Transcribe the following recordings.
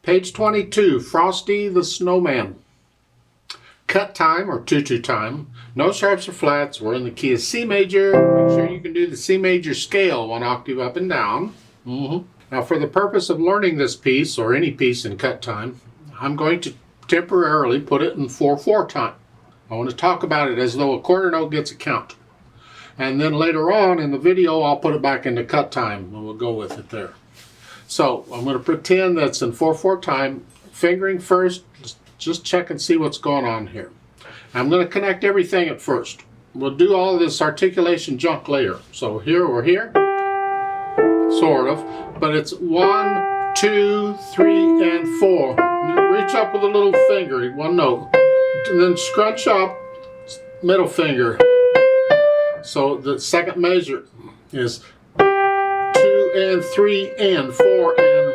Page 22, Frosty the Snowman. Cut time or tutu time. No sharps or flats. We're in the key of C major. Make sure you can do the C major scale 1 octave up and down. Now for the purpose of learning this piece or any piece in cut time, I'm going to temporarily put it in 4/4 time. I want to talk about it as though a quarter note gets a count. And then later on in the video I'll put it back into cut time and we'll go with it there. So I'm going to pretend that's in 4/4 time. Fingering first, just check and see what's going on here. I'm going to connect everything at first. We'll do all of this articulation junk later. So here we're here, sort of, but it's 1, 2, 3, and 4. Reach up with a little finger, 1 note, and then scrunch up, middle finger. So the second measure is 2 and 3 and 4 and.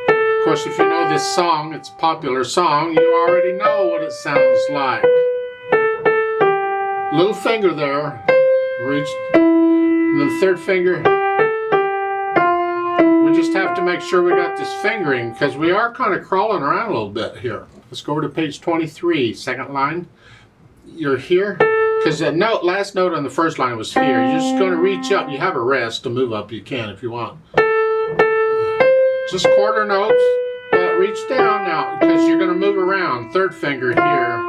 Of course, if you know this song, it's a popular song, you already know what it sounds like. Little finger there, reach, and then the third finger. We just have to make sure we got this fingering because we are kind of crawling around a little bit here. Let's go over to page 23, second line. You're here. Because the last note on the first line was here. You're just going to reach up. You have a rest to move up. You can if you want. Just quarter notes. But reach down now because you're going to move around. Third finger here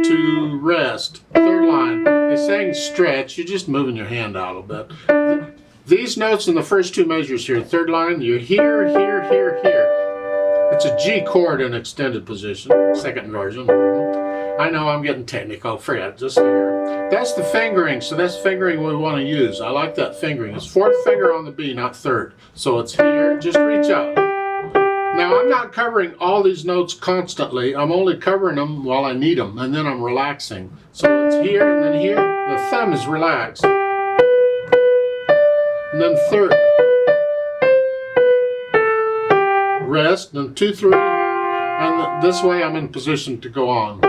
to rest. Third line. They sang stretch. You're just moving your hand out a little bit. These notes in the first 2 measures here. Third line. You're here, here, here, here. It's a G chord in extended position. Second version. I know I'm getting technical, forget it, just here. That's the fingering, so that's fingering we want to use. I like that fingering. It's 4th finger on the B, not 3rd. So it's here, just reach up. Now I'm not covering all these notes constantly. I'm only covering them while I need them, and then I'm relaxing. So it's here, and then here. The thumb is relaxed. And then 3rd. Rest, then 2, 3. And this way I'm in position to go on.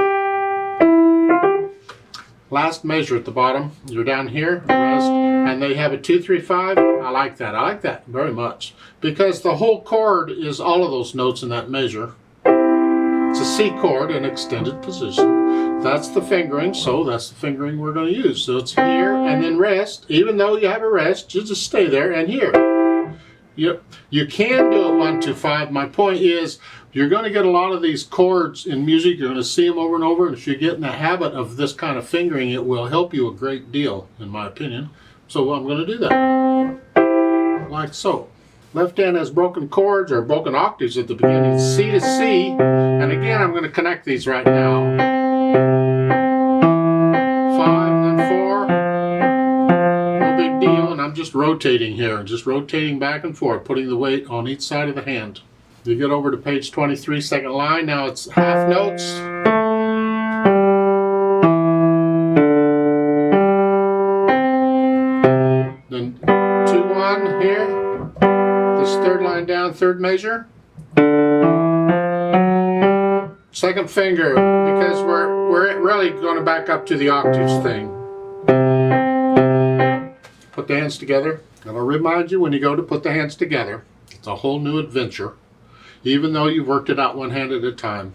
Last measure at the bottom, you're down here, rest, and they have a 2, 3, 5. I like that. I like that very much because the whole chord is all of those notes in that measure. It's a C chord in extended position. That's the fingering, so that's the fingering we're going to use. So it's here and then rest. Even though you have a rest, you just stay there and here. You can do it 1, 2, 5. My point is, you're going to get a lot of these chords in music. You're going to see them over and over. And if you get in the habit of this kind of fingering, it will help you a great deal, in my opinion. So I'm going to do that. Like so. Left hand has broken chords or broken octaves at the beginning. C to C. And again, I'm going to connect these right now. 5, then 4. No big deal. And I'm just rotating here. Just rotating back and forth, putting the weight on each side of the hand. You get over to page 23, second line. Now it's half notes. Then 2, 1 here. This third line down, third measure. Second finger, because we're really going to back up to the octaves thing. Put the hands together. And I'll remind you when you go to put the hands together, it's a whole new adventure. Even though you've worked it out one hand at a time.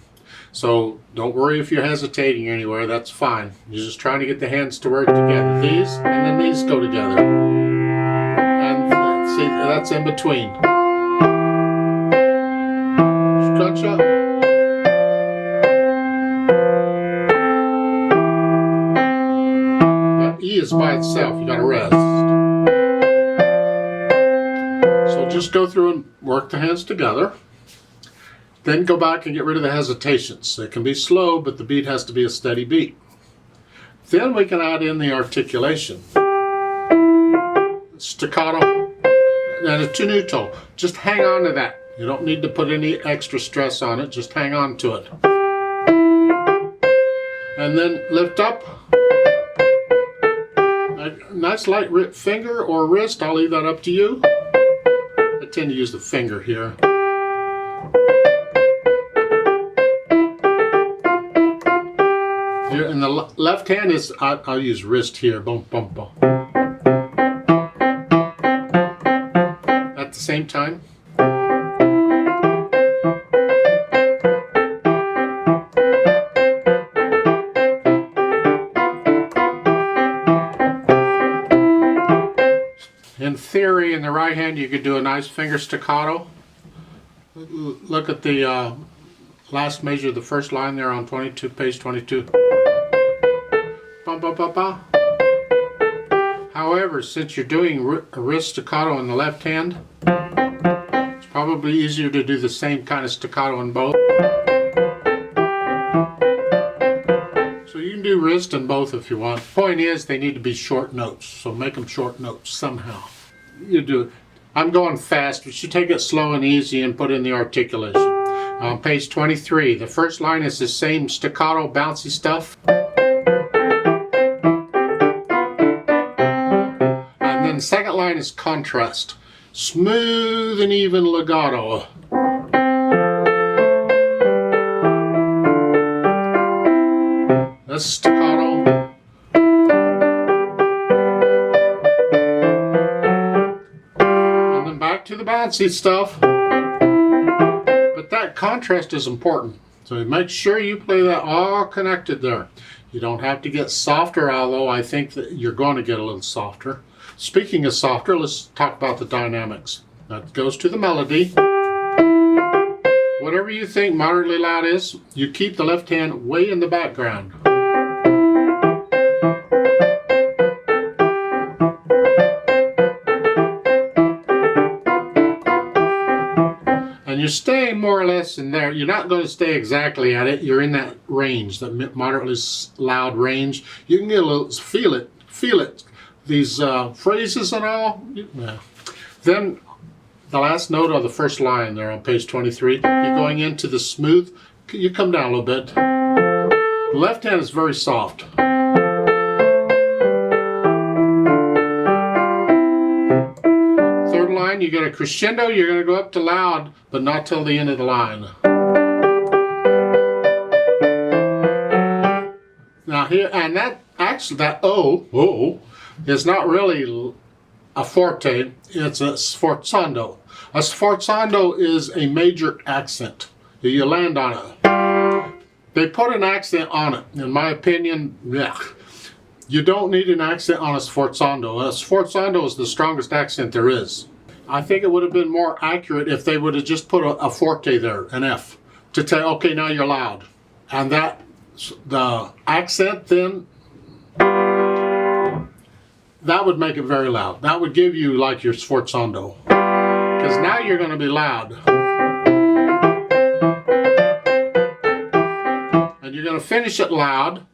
So don't worry if you're hesitating anywhere, that's fine. You're just trying to get the hands to work together. These and then these go together. And see, that's in between. Scrunch up. That E is by itself, you gotta rest. So just go through and work the hands together. Then go back and get rid of the hesitations. It can be slow, but the beat has to be a steady beat. Then we can add in the articulation. Staccato and a tenuto. Just hang on to that. You don't need to put any extra stress on it. Just hang on to it. And then lift up. A nice light finger or wrist. I'll leave that up to you. I tend to use the finger here. And the left hand is, I'll use wrist here, boom, boom, boom. at the same time. In theory, in the right hand, you could do a nice finger staccato. Look at the last measure, the first line there on page 22. Ba, ba, ba, ba. However, since you're doing a wrist staccato in the left hand, it's probably easier to do the same kind of staccato in both. So you can do wrist in both if you want. Point is, they need to be short notes, so make them short notes somehow. You do it. I'm going fast, but you take it slow and easy and put in the articulation. On page 23, the first line is the same staccato, bouncy stuff. And then the second line is contrast. Smooth and even legato. That's staccato. And then back to the bouncy stuff. But that contrast is important. So make sure you play that all connected there. You don't have to get softer, although I think that you're going to get a little softer. Speaking of softer, let's talk about the dynamics. That goes to the melody. Whatever you think moderately loud is, you keep the left hand way in the background. And you're staying more or less in there. You're not going to stay exactly at it. You're in that range, that moderately loud range. You can get a little, feel it. These phrases and all. Yeah. Then the last note of the first line there on page 23, you're going into the smooth. You come down a little bit. The left hand is very soft. Third line, you get a crescendo. You're going to go up to loud, but not till the end of the line. Now here, and that actually, that O is not really a forte, it's a sforzando. A sforzando is a major accent. You land on it. They put an accent on it. In my opinion, you don't need an accent on a sforzando. A sforzando is the strongest accent there is. I think it would have been more accurate if they would have just put a forte there, an F, to tell, okay, now you're loud. And that, the accent then, that would make it very loud. That would give you like your sforzando. Because now you're going to be loud. And you're going to finish it loud,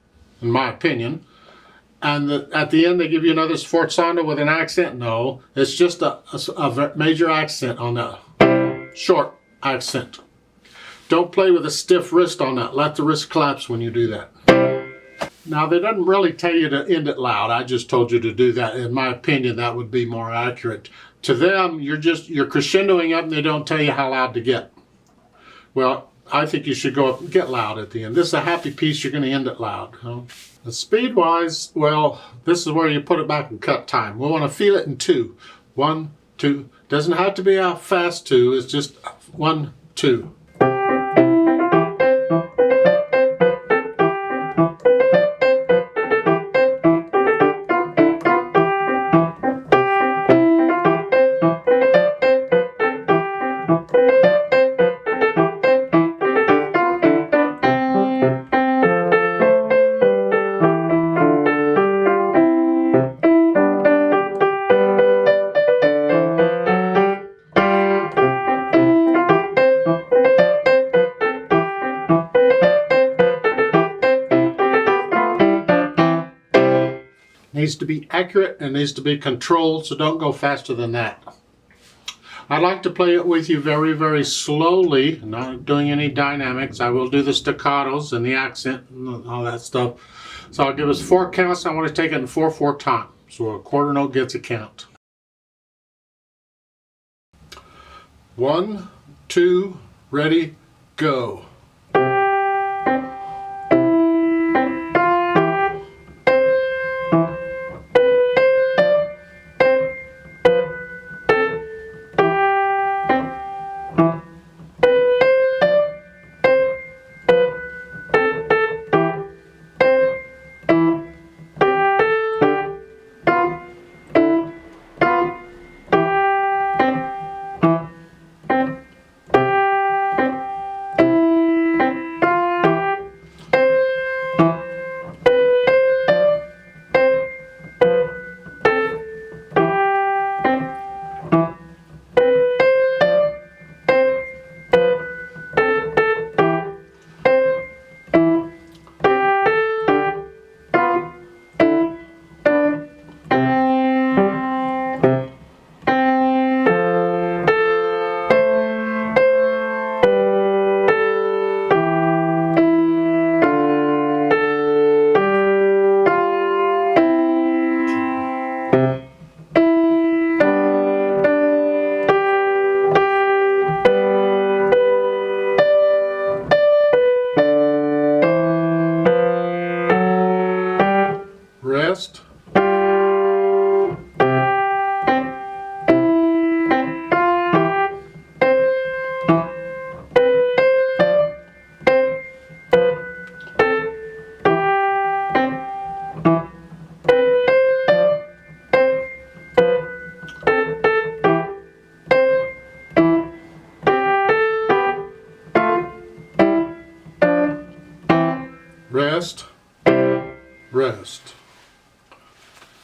in my opinion. And at the end they give you another sforzando with an accent. No, it's just a major accent on that. Short accent. Don't play with a stiff wrist on that. Let the wrist collapse when you do that. Now, they didn't really tell you to end it loud. I just told you to do that. In my opinion, that would be more accurate. To them, you're crescendoing up and they don't tell you how loud to get. Well, I think you should go up and get loud at the end. This is a happy piece. You're going to end it loud. Huh? The speed-wise, well, this is where you put it back in cut time. We want to feel it in 2. 1, 2. Doesn't have to be a fast 2. It's just 1, 2. Needs to be accurate and needs to be controlled, so don't go faster than that. I'd like to play it with you very, very slowly, not doing any dynamics. I will do the staccatos and the accent and all that stuff. So I'll give us 4 counts. I want to take it in 4/4 time. So a quarter note gets a count. 1, 2, ready, go. rest. Rest, rest.